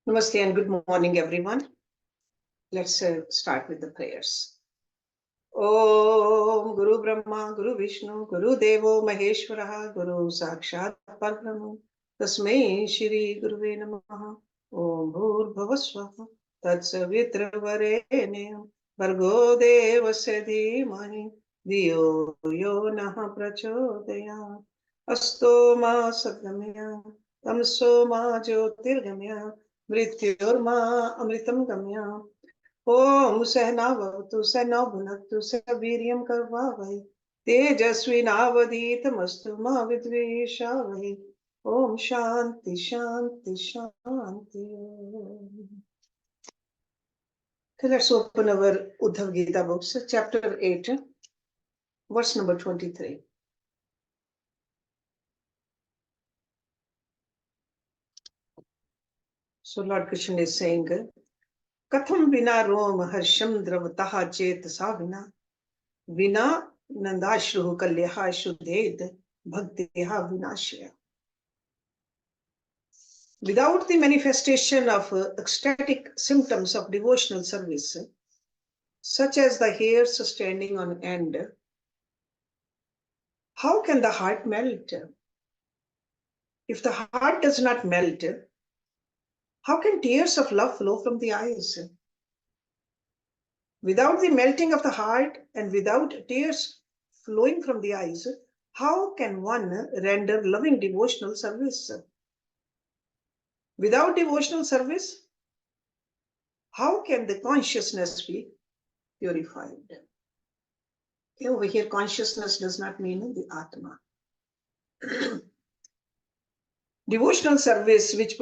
Namaste and good morning, everyone. Let's start with the prayers. Om Guru Brahma, Guru Vishnu, Guru Devo Maheshwara, Guru Sakshat Parbrahma, Tasmai Shri Guruve Namaha, Om Bhur Bhavaswaha, Tatsavitra Varenyam, Bhargo Devasya Dhimahi, Diyo Yo Naha Prachodaya, Asto Ma Sadgamya, Tamso Ma Jyotirgamya, Mrityurma Amritam Gamya, ओम सहनावतु सहनौ भुनक्तु सह वीर्यं करवावहै तेजस्विनावधीतमस्तु मा विद्विषावहै ओम शांति शांति शांति. So let's open our Uddhava Gita books, chapter 8, verse number 23. So Lord Krishna is saying, Katham vina rom harsham dravataha chetasa vina vina nandashruhu kalyaha shuddhed bhaktiha vinashya. Without the manifestation of ecstatic symptoms of devotional service, such as the hairs standing on end, how can the heart melt? If the heart does not melt, how can tears of love flow from the eyes? Without the melting of the heart and without tears flowing from the eyes, how can one render loving devotional service? Without devotional service, how can the consciousness be purified? Over here, consciousness does not mean the Atma. Devotional service which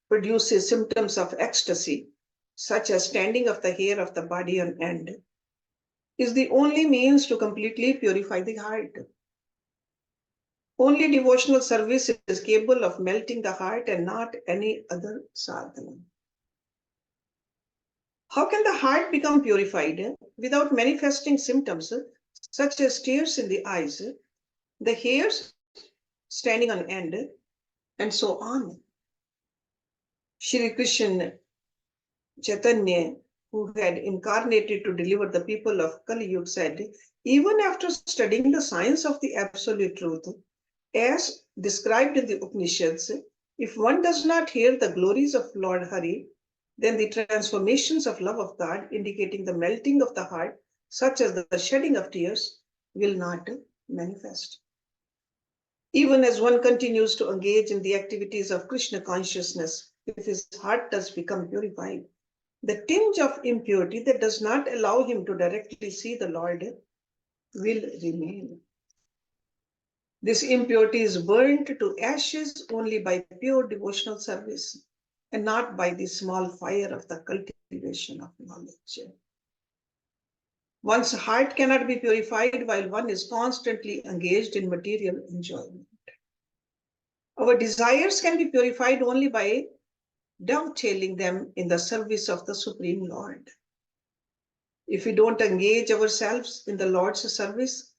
produces symptoms of ecstasy, such as standing of the hair of the body on end, is the only means to completely purify the heart. Only devotional service is capable of melting the heart and not any other sadhana. How can the heart become purified without manifesting symptoms such as tears in the eyes, the hairs standing on end, and so on? Shri Krishna Chaitanya, who had incarnated to deliver the people of Kali Yuga, said, even after studying the science of the absolute truth, as described in the Upanishads, if one does not hear the glories of Lord Hari, then the transformations of love of God, indicating the melting of the heart, such as the shedding of tears, will not manifest. Even as one continues to engage in the activities of Krishna consciousness, if his heart does become purified, the tinge of impurity that does not allow him to directly see the Lord will remain. This impurity is burnt to ashes only by pure devotional service and not by the small fire of the cultivation of knowledge. One's heart cannot be purified while one is constantly engaged in material enjoyment. Our desires can be purified only by dovetailing them in the service of the Supreme Lord. If we don't engage ourselves in the Lord's service,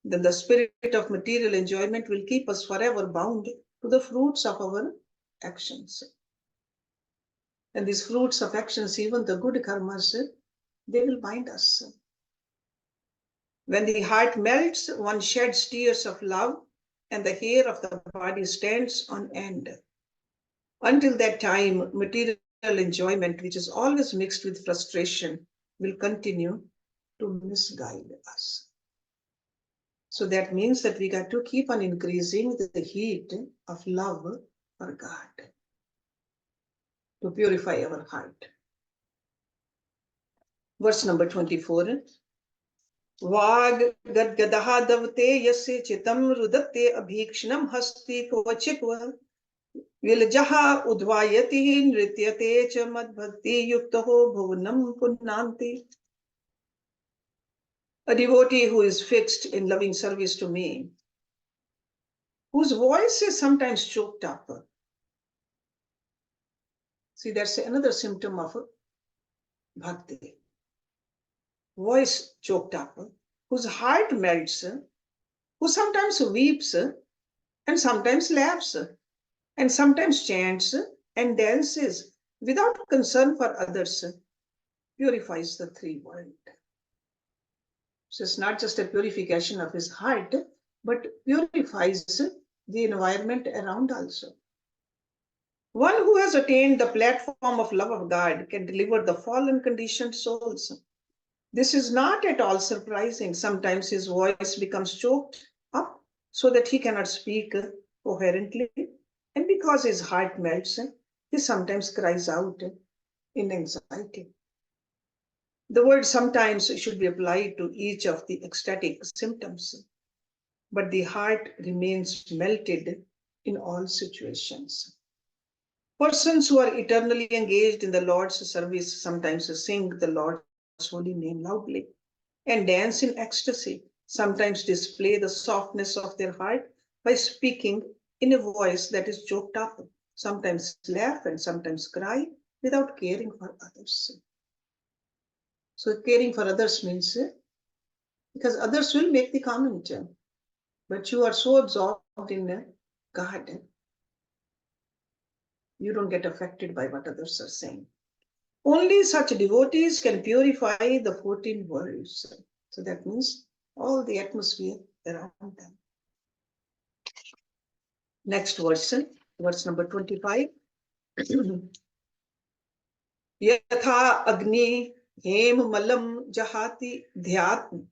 then the spirit of material enjoyment will keep us forever bound to the fruits of our actions. And these fruits of actions, even the good karmas, they will bind us. When the heart melts, one sheds tears of love and the hair of the body stands on end. Until that time, material enjoyment, which is always mixed with frustration, will continue to misguide us. So that means that we got to keep on increasing the heat of love for God to purify our heart. Verse number 24. Vag gadgadaha davte yasya chitam rudatte abhikshnam hasti kvachitva viljaha udvayati nrityate cha madbhakti yuktaho bhuvanam punnanti. A devotee who is fixed in loving service to me, whose voice is sometimes choked up. See, that's another symptom of bhakti. Voice choked up, whose heart melts, who sometimes weeps and sometimes laughs and sometimes chants and dances without concern for others, purifies the three world. So it's not just a purification of his heart, but purifies the environment around also. One who has attained the platform of love of God can deliver the fallen conditioned souls. This is not at all surprising. Sometimes his voice becomes choked up so that he cannot speak coherently. And because his heart melts, he sometimes cries out in anxiety. The word sometimes should be applied to each of the ecstatic symptoms, but the heart remains melted in all situations. Persons who are eternally engaged in the Lord's service sometimes sing the Lord's holy name loudly and dance in ecstasy, sometimes display the softness of their heart by speaking in a voice that is choked up, sometimes laugh and sometimes cry without caring for others. So caring for others means because others will make the comment, but you are so absorbed in God, you don't get affected by what others are saying. Only such devotees can purify the 14 worlds. So that means all the atmosphere around them. Next verse, verse number 25. Yatha agni hem malam jahati dhyatm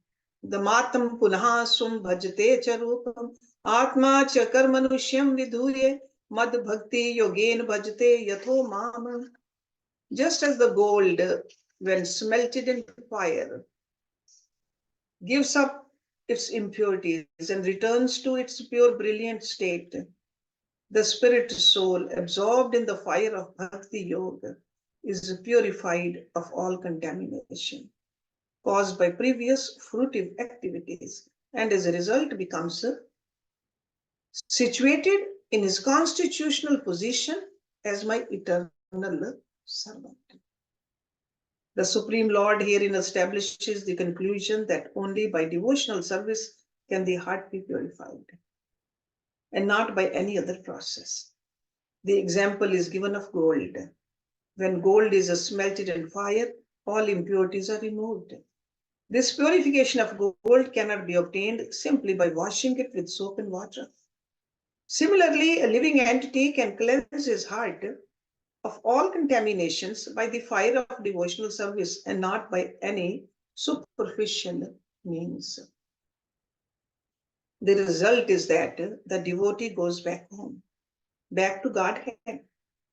damatam punaha sum bhajate charupam atma chakar manushyam vidhuye mad bhakti yogen bhajate yatho mam. Just as the gold, when smelted in fire, gives up its impurities and returns to its pure, brilliant state, the spirit soul, absorbed in the fire of Bhakti Yoga, is purified of all contamination caused by previous fruitive activities, and as a result becomes situated in his constitutional position as my eternal servant. The Supreme Lord herein establishes the conclusion that only by devotional service can the heart be purified, and not by any other process. The example is given of gold. When gold is smelted in fire, all impurities are removed. This purification of gold cannot be obtained simply by washing it with soap and water. Similarly, a living entity can cleanse his heart of all contaminations by the fire of devotional service and not by any superficial means. The result is that the devotee goes back home, back to Godhead,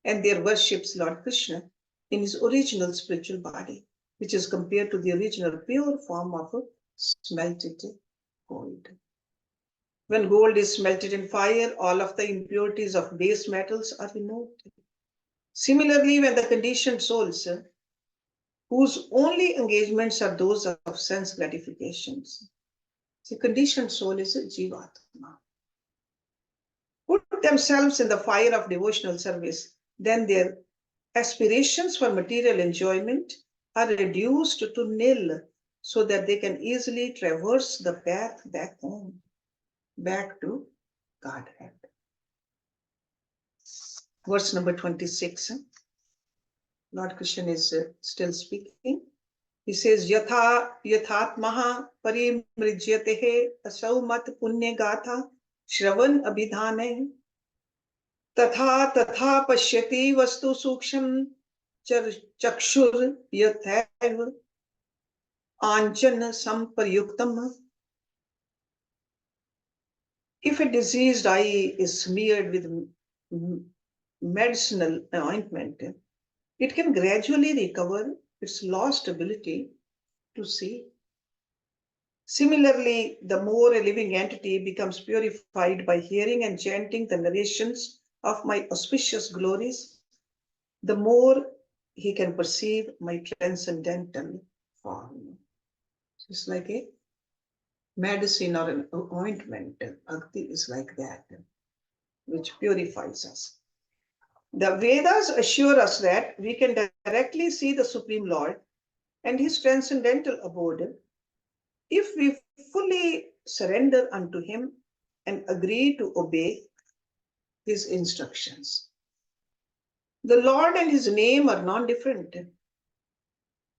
and there worships Lord Krishna in his original spiritual body, which is compared to the original pure form of smelted gold. When gold is smelted in fire, all of the impurities of base metals are removed. Similarly, when the conditioned souls, whose only engagements are those of sense gratifications, the conditioned soul is a jivatma, put themselves in the fire of devotional service, then their aspirations for material enjoyment are reduced to nil so that they can easily traverse the path back home, back to Godhead. Verse number 26. Lord Krishna is still speaking. He says, Yatha yathatmaha parimrijyatehe asau mat punya gatha shravan abhidhane tatha tatha pashyati vastu suksham chakshur yathaiv anjan samparyuktam. If a diseased eye is smeared with medicinal ointment, it can gradually recover its lost ability to see. Similarly, the more a living entity becomes purified by hearing and chanting the narrations of my auspicious glories, the more he can perceive my transcendental form. It's like a medicine or an ointment. Bhakti is like that, which purifies us. The Vedas assure us that we can directly see the Supreme Lord and his transcendental abode if we fully surrender unto him and agree to obey his instructions. The Lord and his name are non-different.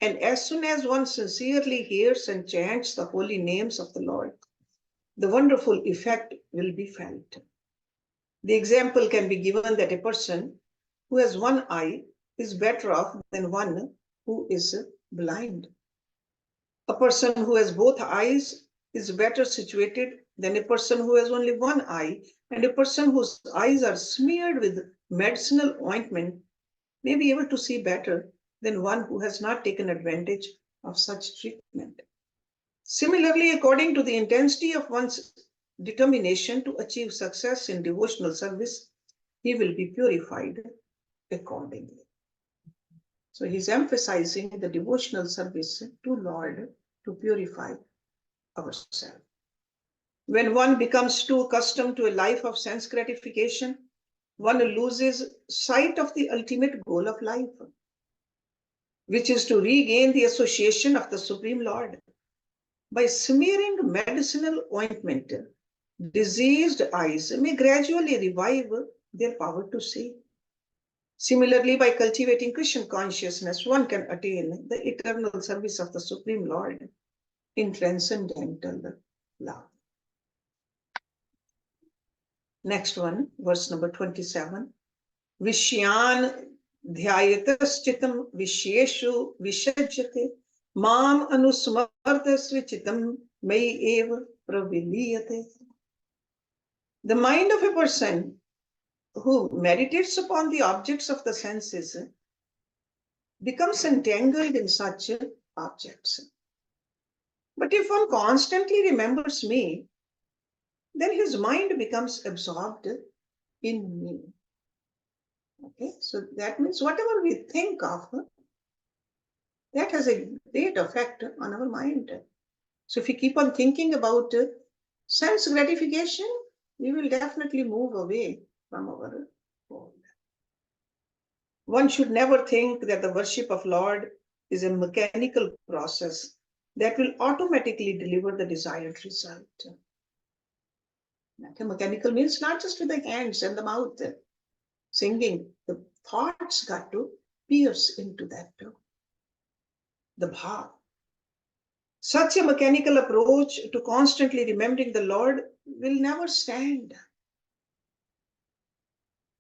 And as soon as one sincerely hears and chants the holy names of the Lord, the wonderful effect will be felt. The example can be given that a person who has one eye is better off than one who is blind. A person who has both eyes is better situated than a person who has only one eye, and a person whose eyes are smeared with medicinal ointment may be able to see better than one who has not taken advantage of such treatment. Similarly, according to the intensity of one's determination to achieve success in devotional service, he will be purified accordingly. So he's emphasizing the devotional service to Lord to purify ourselves. When one becomes too accustomed to a life of sense gratification, one loses sight of the ultimate goal of life, which is to regain the association of the Supreme Lord. By smearing medicinal ointment, diseased eyes may gradually revive their power to see. Similarly, by cultivating Krishna consciousness, one can attain the eternal service of the Supreme Lord in transcendental love. Next one, verse number 27. Vishyan dhyayataschitam visheshu vishajyate mam anusmartasvichitam mai eva praviliyate. The mind of a person who meditates upon the objects of the senses becomes entangled in such objects. But if one constantly remembers me, then his mind becomes absorbed in me. Okay, so that means whatever we think of, that has a great effect on our mind. So if we keep on thinking about sense gratification, we will definitely move away from our goal. One should never think that the worship of Lord is a mechanical process that will automatically deliver the desired result. Okay, mechanical means not just with the hands and the mouth singing. The thoughts got to pierce into that too. The bhav. Such a mechanical approach to constantly remembering the Lord will never stand.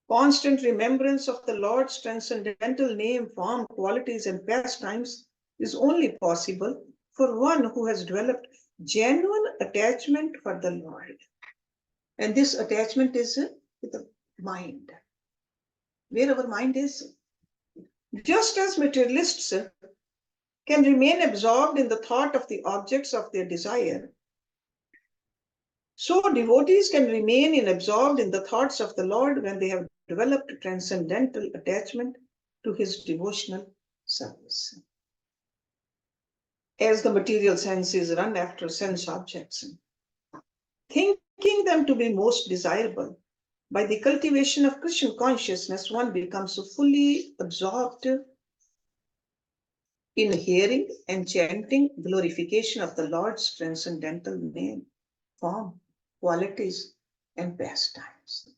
Constant remembrance of the Lord's transcendental name, form, qualities, and pastimes is only possible for one who has developed genuine attachment for the Lord. And this attachment is with the mind, where our mind is. Just as materialists can remain absorbed in the thought of the objects of their desire, so devotees can remain absorbed in the thoughts of the Lord when they have developed transcendental attachment to his devotional service. As the material senses run after sense objects, thinking them to be most desirable, by the cultivation of Krishna consciousness, one becomes fully absorbed in hearing and chanting glorification of the Lord's transcendental name, form, qualities, and pastimes.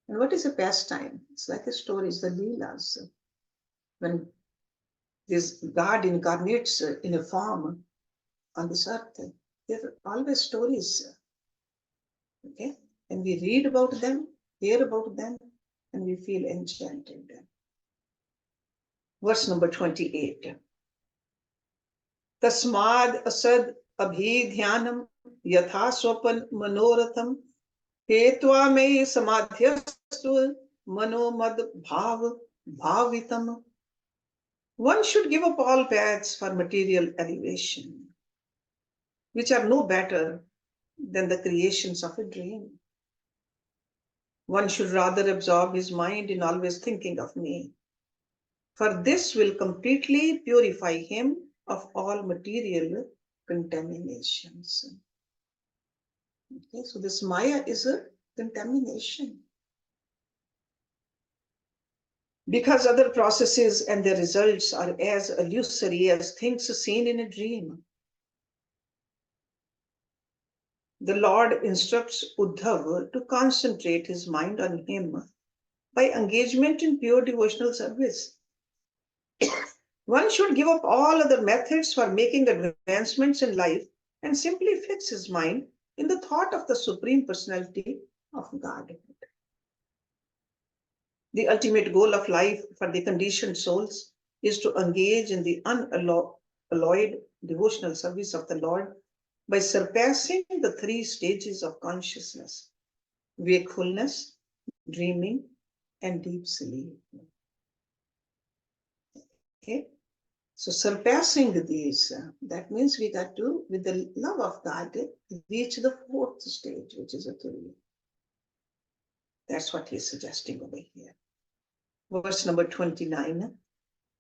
And what is a pastime? It's like a story, it's the Leelas. When this God incarnates in a form on this earth, there are always stories. Okay? And we read about them, hear about them, and we feel enchanted. Verse number 28. Tasmad asad abhidhyanam yatha swapan manoratham hetva me samadhyastu manomad bhav bhavitam. One should give up all paths for material elevation, which are no better than the creations of a dream. One should rather absorb his mind in always thinking of me, for this will completely purify him of all material contaminations. Okay, so this Maya is a contamination. Because other processes and their results are as illusory as things seen in a dream. The Lord instructs Uddhava to concentrate his mind on him by engagement in pure devotional service. One should give up all other methods for making advancements in life and simply fix his mind in the thought of the Supreme Personality of God. The ultimate goal of life for the conditioned souls is to engage in the unalloyed devotional service of the Lord by surpassing the three stages of consciousness: wakefulness, dreaming, and deep sleep. Okay? So surpassing these, that means we got to, with the love of God, reach the fourth stage, which is a turiya. That's what he's suggesting over here. Verse number 29.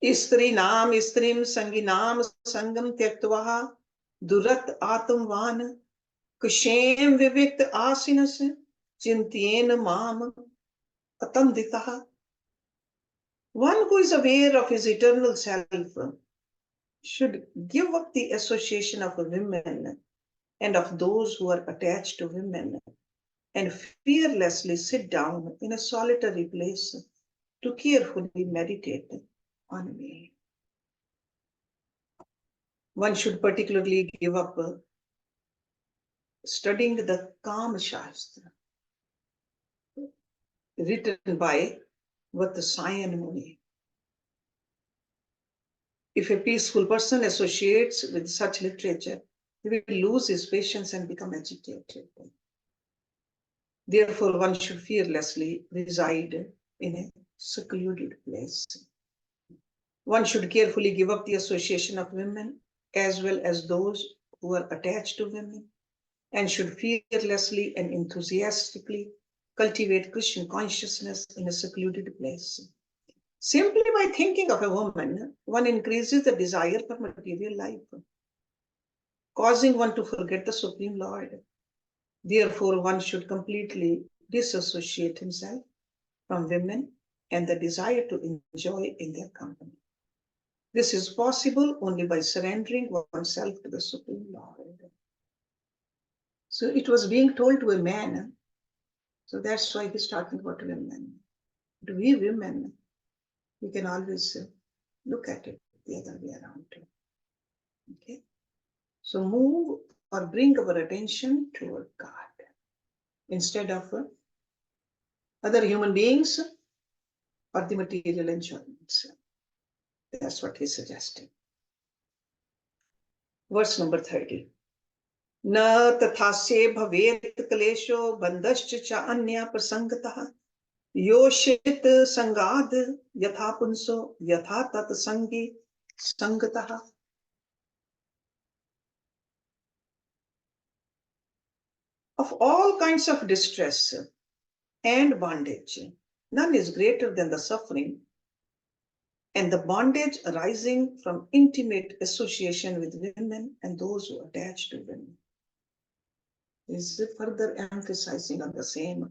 Istrinam istrim sanginam sangam tyaktva durat atamvan kushem vivikt asinas chintyen mam atanditaha. One who is aware of his eternal self should give up the association of women and of those who are attached to women and fearlessly sit down in a solitary place to carefully meditate on me. One should particularly give up studying the Kama Shastra written by Vatsayan Muni. If a peaceful person associates with such literature, he will lose his patience and become agitated. Therefore, one should fearlessly reside in a secluded place. One should carefully give up the association of women as well as those who are attached to women, and should fearlessly and enthusiastically cultivate Christian consciousness in a secluded place. Simply by thinking of a woman, one increases the desire for material life, causing one to forget the Supreme Lord. Therefore, one should completely disassociate himself from women and the desire to enjoy in their company. This is possible only by surrendering oneself to the Supreme Lord. So it was being told to a man, so that's why he's talking about women. To we women, we can always look at it the other way around too. Okay? So move or bring our attention toward God instead of other human beings or the material enjoyments. That's what he's suggesting. Verse number 30. Na tathasye bhavet kalesho bandhascha cha anya prasangatah yoshit sangad yatha punso yatha tat sangi sangatah. Of all kinds of distress and bondage, none is greater than the suffering and the bondage arising from intimate association with women and those who attach to women. Is further emphasizing on the same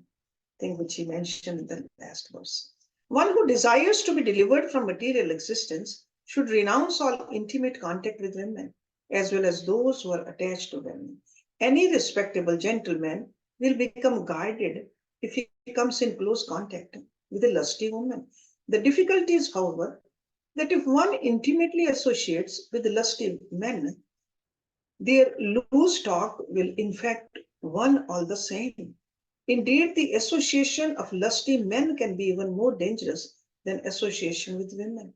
thing which he mentioned in the last verse. One who desires to be delivered from material existence should renounce all intimate contact with women, as well as those who are attached to women. Any respectable gentleman will become guarded if he comes in close contact with a lusty woman. The difficulty is, however, that if one intimately associates with lusty men, their loose talk will infect one all the same. Indeed, the association of lusty men can be even more dangerous than association with women,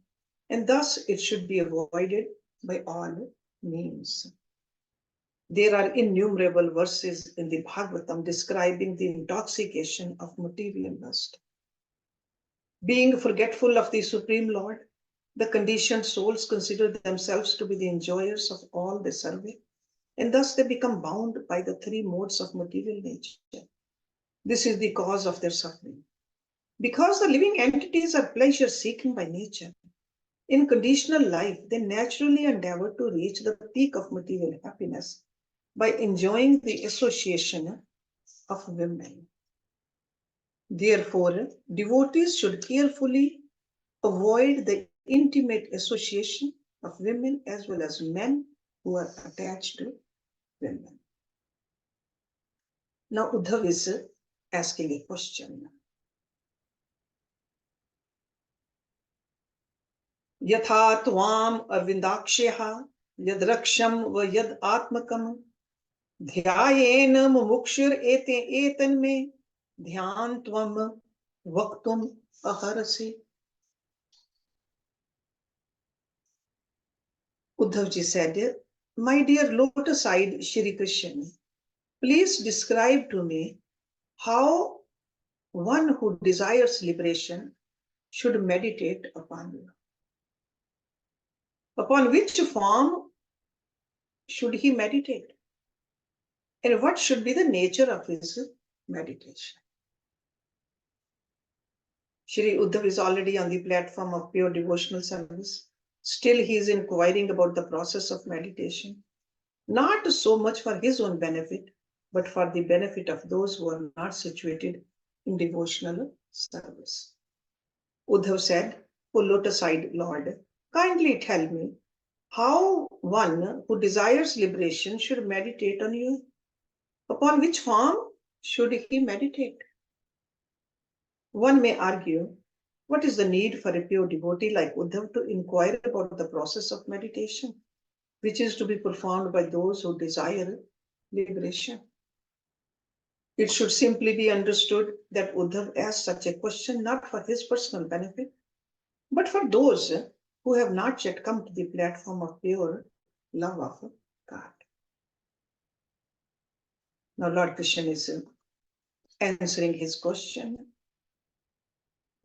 and thus it should be avoided by all means. There are innumerable verses in the Bhagavatam describing the intoxication of material lust. Being forgetful of the Supreme Lord, the conditioned souls consider themselves to be the enjoyers of all they survey, and thus they become bound by the three modes of material nature. This is the cause of their suffering. Because the living entities are pleasure-seeking by nature, in conditional life, they naturally endeavor to reach the peak of material happiness by enjoying the association of women. Therefore, devotees should carefully avoid the intimate association of women as well as men who are attached to women. Now, Uddhava is asking a question. Yatha tvam arvindakshyah yad raksham va yad atmakam ध्यायेन मुमुक्षुर एतन में ध्यान त्वम वक्तुम अहरसि. Uddhav ji said, "My dear lotus-eyed Shri Krishna, please describe to me how one who desires liberation should meditate upon you. Upon which form should he meditate? And what should be the nature of his meditation?" Shri Uddhav is already on the platform of pure devotional service. Still, he is inquiring about the process of meditation, not so much for his own benefit, but for the benefit of those who are not situated in devotional service. Uddhav said, "O lotus-eyed Lord, kindly tell me how one who desires liberation should meditate on you. Upon which form should he meditate?" One may argue, what is the need for a pure devotee like Uddhav to inquire about the process of meditation, which is to be performed by those who desire liberation? It should simply be understood that Uddhav asked such a question not for his personal benefit, but for those who have not yet come to the platform of pure love of God. Now, Lord Krishna is answering his question.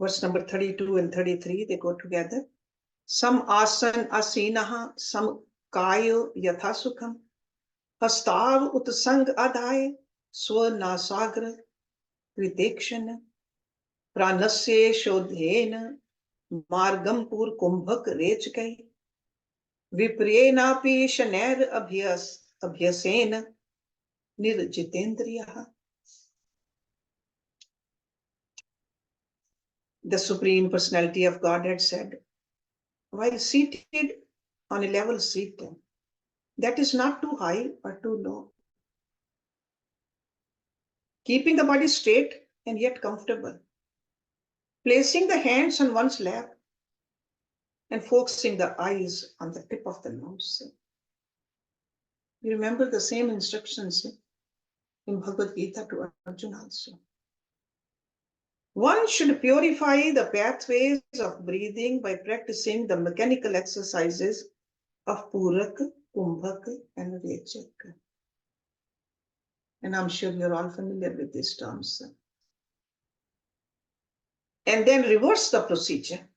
Verse number 32 and 33, they go together. Sam asan asinaha, sam kayo yatha sukham, hastav utsang adhay, swa nasagra kritekshana, pranasya shodhena, margam pur kumbhak rechkai, vipryenapi shaner abhyasena, nirjitendriyaha. The Supreme Personality of Godhead said, while seated on a level seat, that is not too high or too low, keeping the body straight and yet comfortable, placing the hands on one's lap and focusing the eyes on the tip of the nose. You remember the same instructions in Bhagavad Gita to Arjuna also. One should purify the pathways of breathing by practicing the mechanical exercises of Purak, Kumbhak, and Rechak. And I'm sure you're all familiar with these terms. And then reverse the procedure.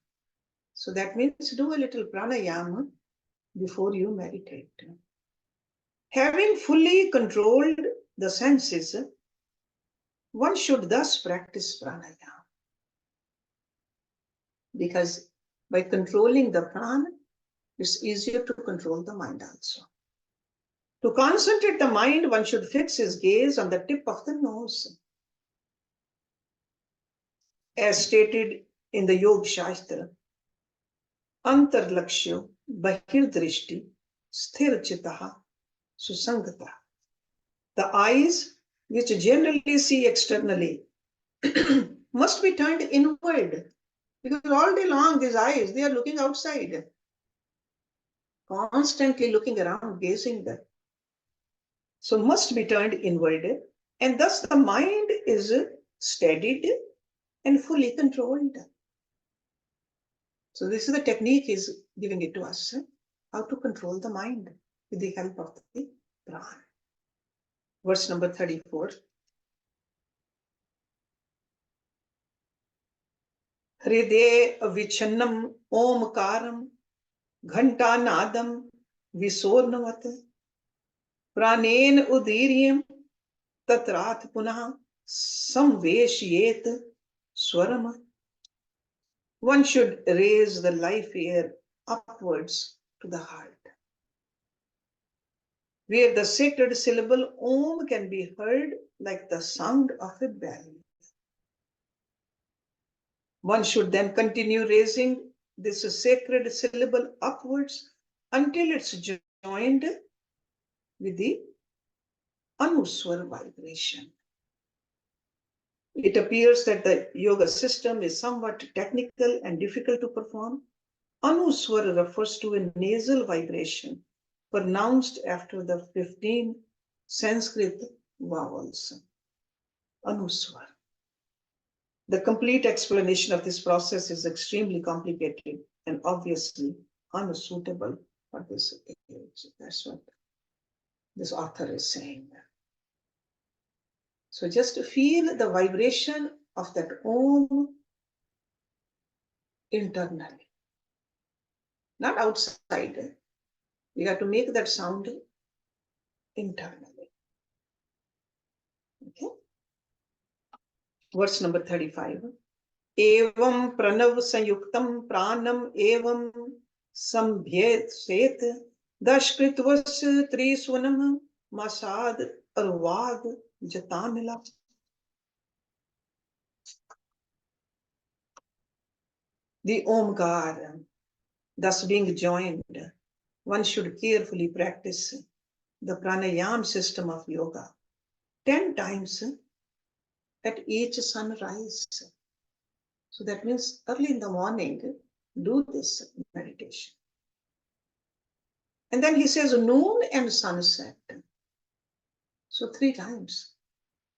So that means do a little pranayama before you meditate. Having fully controlled the senses, one should thus practice pranayama. Because by controlling the prana, it's easier to control the mind also. To concentrate the mind, one should fix his gaze on the tip of the nose. As stated in the Yoga Shastra, Antarlakshyo Bahirdrishti Sthirchitaha Susangata. The eyes, which generally see externally, must be turned inward. Because all day long, these eyes, they are looking outside, constantly looking around, gazing there. So must be turned inward, and thus the mind is steadied and fully controlled. So this is the technique he's giving it to us, how to control the mind with the help of the prana. Verse number 34. Hriday vichannam omkaram ghanta nadam visornavat pranen udiryam tatrat punah samveshyet swarama. One should raise the life air upwards to the heart, where the sacred syllable Om can be heard like the sound of a bell. One should then continue raising this sacred syllable upwards until it's joined with the Anuswar vibration. It appears that the yoga system is somewhat technical and difficult to perform. Anuswar refers to a nasal vibration pronounced after the 15 Sanskrit vowels. Anuswar. The complete explanation of this process is extremely complicated and obviously unsuitable for this age. That's what this author is saying. So just feel the vibration of that Om internally, not outside. You have to make that sound internally. Okay. Verse number 35. Evam pranav sanyuktam pranam evam sambhyet set dashkritvas triswanam masad arvad jatamila. The Omkar, thus being joined, one should carefully practice the pranayam system of yoga 10 times at each sunrise. So that means early in the morning, do this meditation. And then he says noon and sunset. So 3 times.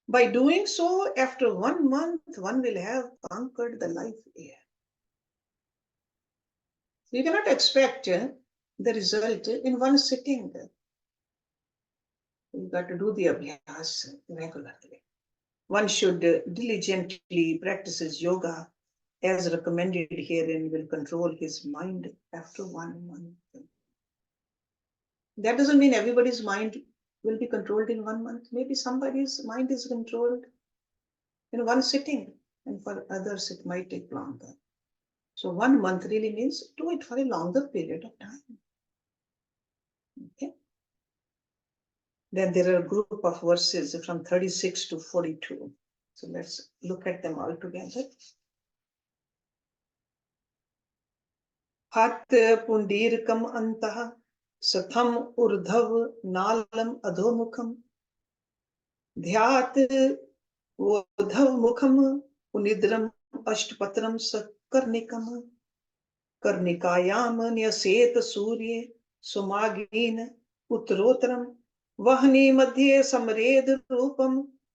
By doing so, after 1 month, one will have conquered the life air. You cannot expect the result in one sitting. You've got to do the abhyas regularly. One should diligently practice his yoga as recommended herein will control his mind after 1 month. That doesn't mean everybody's mind will be controlled in 1 month. Maybe somebody's mind is controlled in one sitting, and for others it might take longer. So 1 month really means do it for a longer period of time. Okay. Then there are a group of verses from 36 to 42. So let's look at them all together. Hat pundirkam antah satham urdhav nalam adhomukham dhyat vodhav mukham unidram ashtpatram sakarnikam karnikayam nyaset surye sumagin uttarotram vahni madhye samred rupam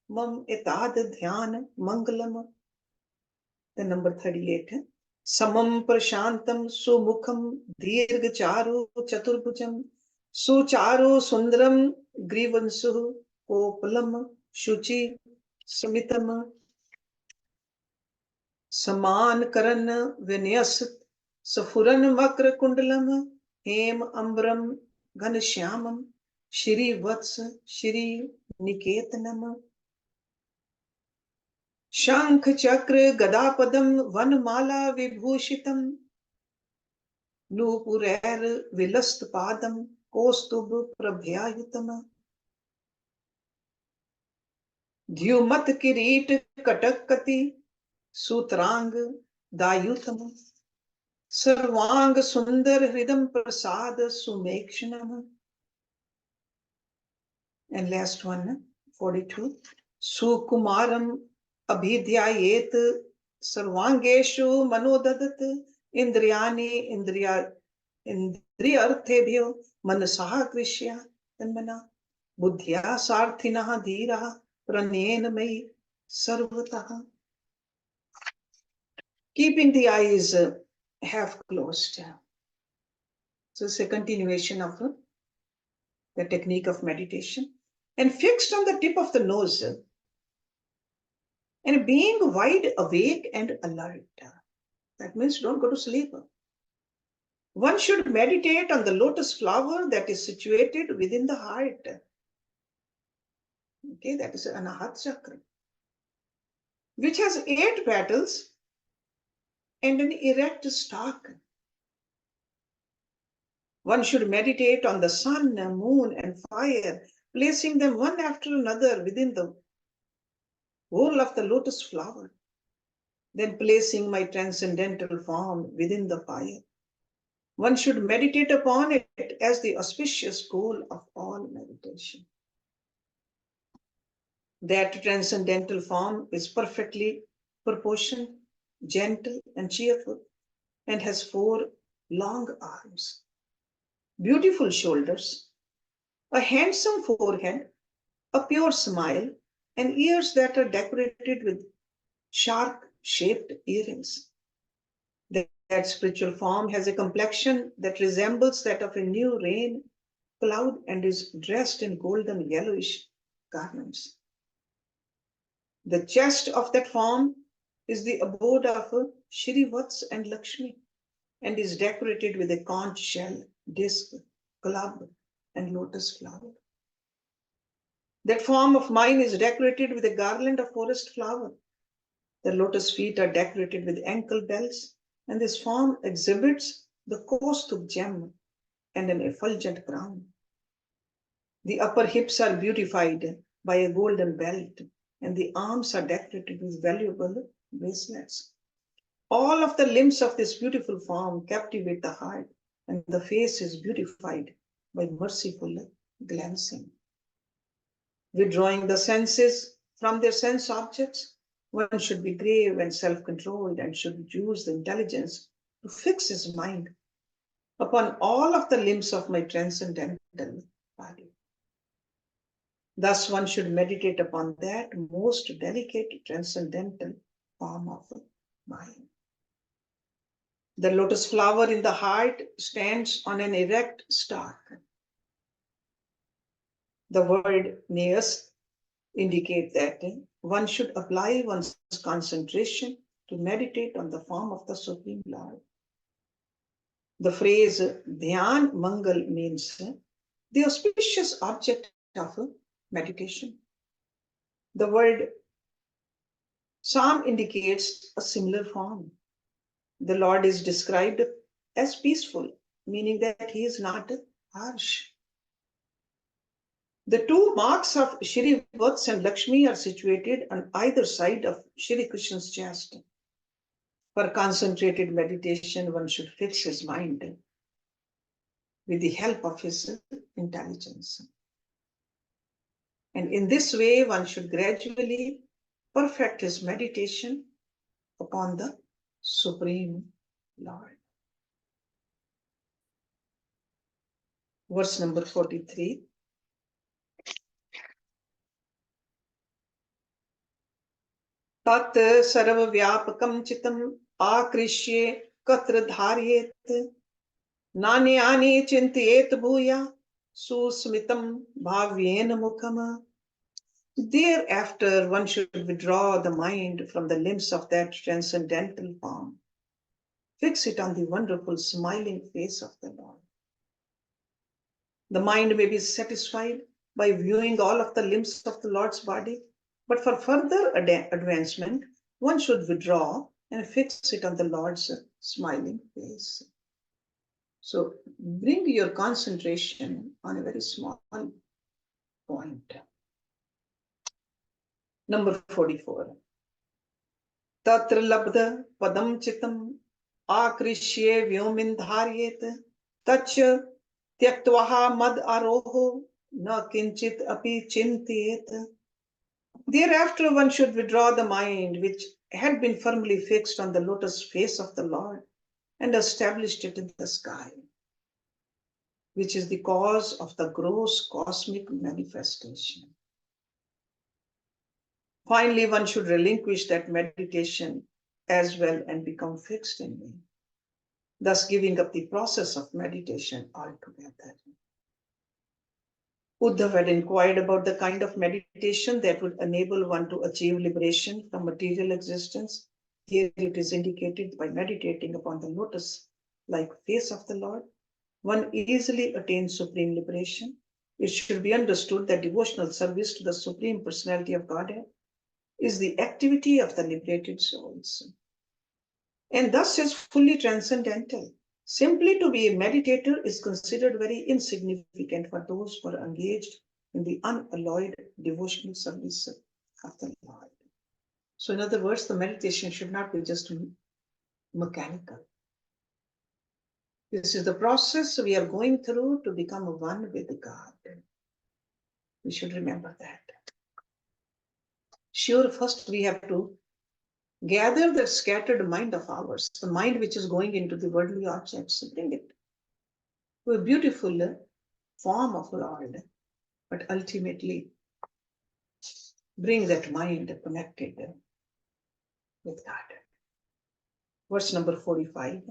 mam etad dhyan mangalam. The number 38. Samam prashantam sumukham dirgha charu chaturbhujam sucharu sundaram grivansu kopalam shuchi samitam saman karan vinyas safuran makra kundalam hem ambram ghanshyamam shri vats shri niketanam Shankh chakra gadapadam vanmala vibhushitam nupurer vilast padam kostub prabhyayutam dhyumat kirit katakati sutrang dayutam sarvang sundar hridam prasad sumekshanam. And last one, 42. Sukumaram abhidyayet sarvangeshu manodadat indriyani indriyarthebhyo manasaha krishya tanmana buddhya sarthinaha dhiraha pranyenamai sarvataha. Keeping the eyes half closed. So it's a continuation of the technique of meditation. And fixed on the tip of the nose, and being wide awake and alert. That means don't go to sleep. One should meditate on the lotus flower that is situated within the heart. Okay, that is Anahat Chakra, which has 8 petals and an erect stalk. One should meditate on the sun, moon, and fire, placing them one after another within the whole of the lotus flower, then placing my transcendental form within the fire. One should meditate upon it as the auspicious goal of all meditation. That transcendental form is perfectly proportioned, gentle, and cheerful, and has 4 long arms, beautiful shoulders, a handsome forehead, a pure smile, and ears that are decorated with shark-shaped earrings. That spiritual form has a complexion that resembles that of a new rain cloud and is dressed in golden yellowish garments. The chest of that form is the abode of Shri Vats and Lakshmi and is decorated with a conch shell, disc, club, and lotus flower. That form of mine is decorated with a garland of forest flower. The lotus feet are decorated with ankle bells, and this form exhibits the kaustubh gem and an effulgent crown. The upper hips are beautified by a golden belt, and the arms are decorated with valuable bracelets. All of the limbs of this beautiful form captivate the heart, and the face is beautified by merciful glancing. Withdrawing the senses from their sense objects, one should be grave and self-controlled and should use the intelligence to fix his mind upon all of the limbs of my transcendental body. Thus, one should meditate upon that most delicate transcendental form of mind. The lotus flower in the heart stands on an erect stalk. The word neas indicate that one should apply one's concentration to meditate on the form of the Supreme Lord. The phrase Dhyan Mangal means the auspicious object of meditation. The word Sam indicates a similar form. The Lord is described as peaceful, meaning that he is not harsh. The two marks of Shri Vats and Lakshmi are situated on either side of Shri Krishna's chest. For concentrated meditation, one should fix his mind with the help of his intelligence. And in this way, one should gradually perfect his meditation upon the Supreme Lord. Verse number 43. Tat sarva vyapakam chitam akrishye katra dharyet nani ani chintayet bhuya susmitam bhavyena mukham. Thereafter, one should withdraw the mind from the limbs of that transcendental form. Fix it on the wonderful smiling face of the Lord. The mind may be satisfied by viewing all of the limbs of the Lord's body, but for further advancement, one should withdraw and fix it on the Lord's smiling face. So bring your concentration on a very small point. Number 44. Tatra labdha padam chitam akrishye vyomindharyet tach tyaktvaha mad aroho na kinchit api chintayet. Thereafter, one should withdraw the mind which had been firmly fixed on the lotus face of the Lord and established it in the sky, which is the cause of the gross cosmic manifestation. Finally, one should relinquish that meditation as well and become fixed in me, thus giving up the process of meditation altogether. Uddhava had inquired about the kind of meditation that would enable one to achieve liberation from material existence. Here it is indicated by meditating upon the lotus-like face of the Lord, one easily attains supreme liberation. It should be understood that devotional service to the Supreme Personality of Godhead is the activity of the liberated souls, and thus is fully transcendental. Simply to be a meditator is considered very insignificant for those who are engaged in the unalloyed devotional service of the Lord. So in other words, the meditation should not be just mechanical. This is the process we are going through to become one with God. We should remember that. Sure, first we have to Gather that scattered mind of ours, the mind which is going into the worldly objects, bring it to a beautiful form of Lord, but ultimately bring that mind connected with God. Verse number 45.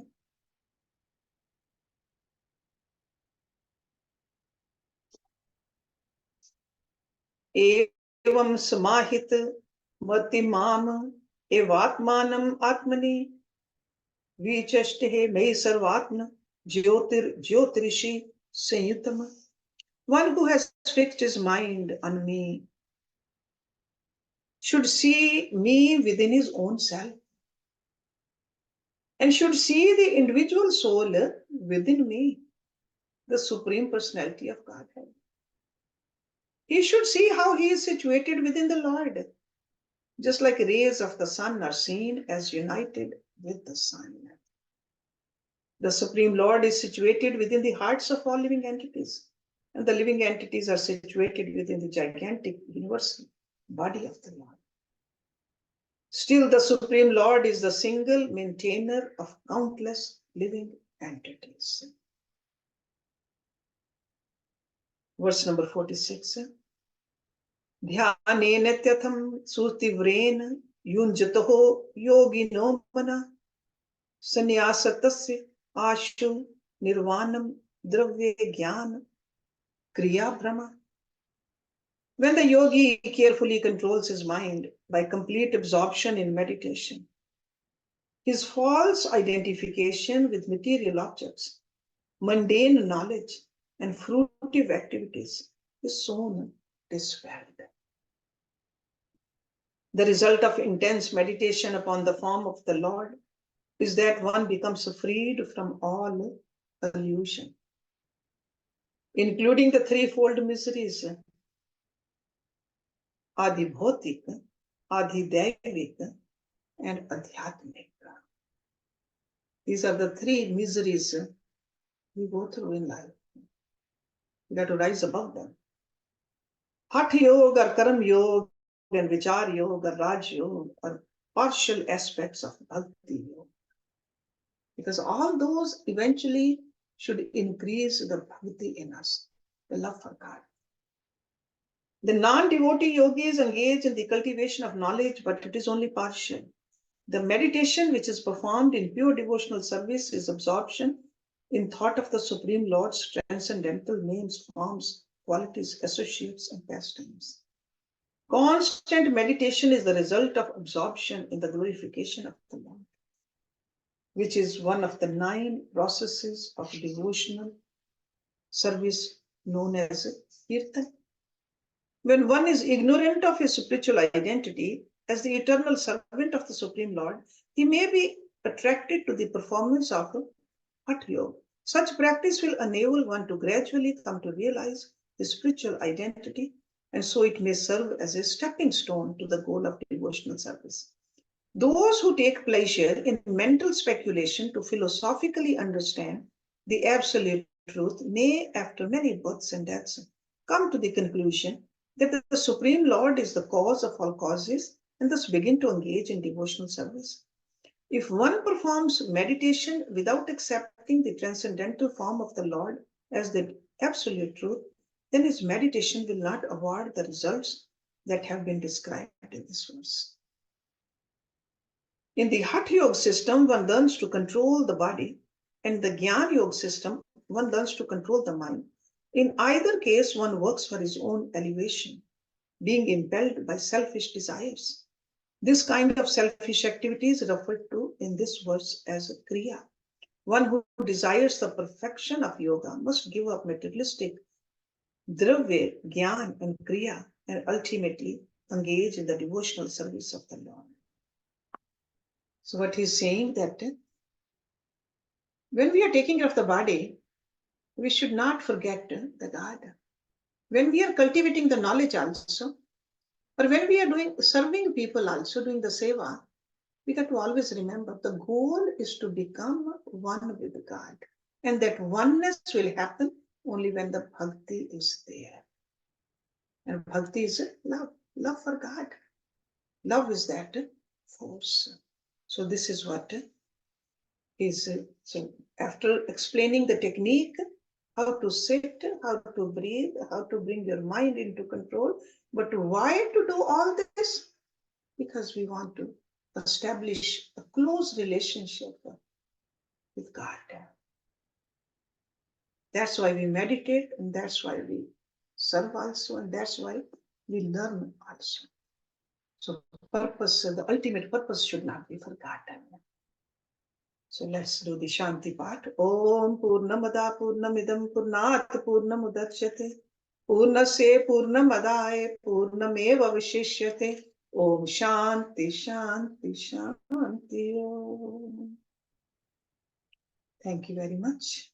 एवं समाहित मतिमाम एवात्मानम आत्मनि विचष्टे मयि सर्वात्म ज्योतिषि संयुतम. One who has fixed his mind on me should see me within his own self and should see the individual soul within me, the Supreme Personality of Godhead. He should see how he is situated within the Lord, just like rays of the sun are seen as united with the sun. The Supreme Lord is situated within the hearts of all living entities, and the living entities are situated within the gigantic universal body of the Lord. Still, the Supreme Lord is the single maintainer of countless living entities. Verse number 46. Dhyanena tyatham sutivrena yunjataho yogino mana sanyasatasya ashu nirvanam dravya jnana kriya brahma. When the yogi carefully controls his mind by complete absorption in meditation, his false identification with material objects, mundane knowledge, and fruitive activities is soon dispelled. The result of intense meditation upon the form of the Lord is that one becomes freed from all illusion, including the threefold miseries: Adhibhotik, Adhidaivik, and Adhyatmik. These are the three miseries we go through in life. We got to rise above them. Hatha yoga or karam yoga and vichar yoga or raj yoga are partial aspects of bhakti yoga, because all those eventually should increase the bhakti in us, the love for God. The non-devotee yogis engage in the cultivation of knowledge, but it is only partial. The meditation which is performed in pure devotional service is absorption in thought of the Supreme Lord's transcendental names, forms, qualities, associates, and pastimes. Constant meditation is the result of absorption in the glorification of the Lord, which is one of the 9 processes of devotional service known as Kirtan. When one is ignorant of his spiritual identity as the eternal servant of the Supreme Lord, he may be attracted to the performance of Hatha Yoga. Such practice will enable one to gradually come to realize his spiritual identity, and so it may serve as a stepping stone to the goal of devotional service. Those who take pleasure in mental speculation to philosophically understand the absolute truth may, after many births and deaths, come to the conclusion that the Supreme Lord is the cause of all causes, and thus begin to engage in devotional service. If one performs meditation without accepting the transcendental form of the Lord as the absolute truth, then his meditation will not award the results that have been described in this verse. In the Hatha Yoga system, one learns to control the body, and the Jnana Yoga system, one learns to control the mind. In either case, one works for his own elevation, being impelled by selfish desires. This kind of selfish activity is referred to in this verse as a kriya. One who desires the perfection of yoga must give up materialistic dravya, jnana, and kriya, and ultimately engage in the devotional service of the Lord. So what he's saying that when we are taking care of the body, we should not forget the God. When we are cultivating the knowledge also, or when we are serving people also, doing the seva, we got to always remember the goal is to become one with God. And that oneness will happen only when the bhakti is there. And bhakti is love for God. Love is that force. So this is what is, so after explaining the technique, how to sit, how to breathe, how to bring your mind into control, but why to do all this? Because we want to establish a close relationship with God. That's why we meditate, and that's why we serve also, and that's why we learn also. So purpose, the ultimate purpose should not be forgotten. So let's do the Shanti part. Om Purnamada Purnamidam Purnat Purnamudachyate Purnasya Purnamadaya Purnameva Vishishyate. Om Shanti Shanti Shanti Om. Thank you very much.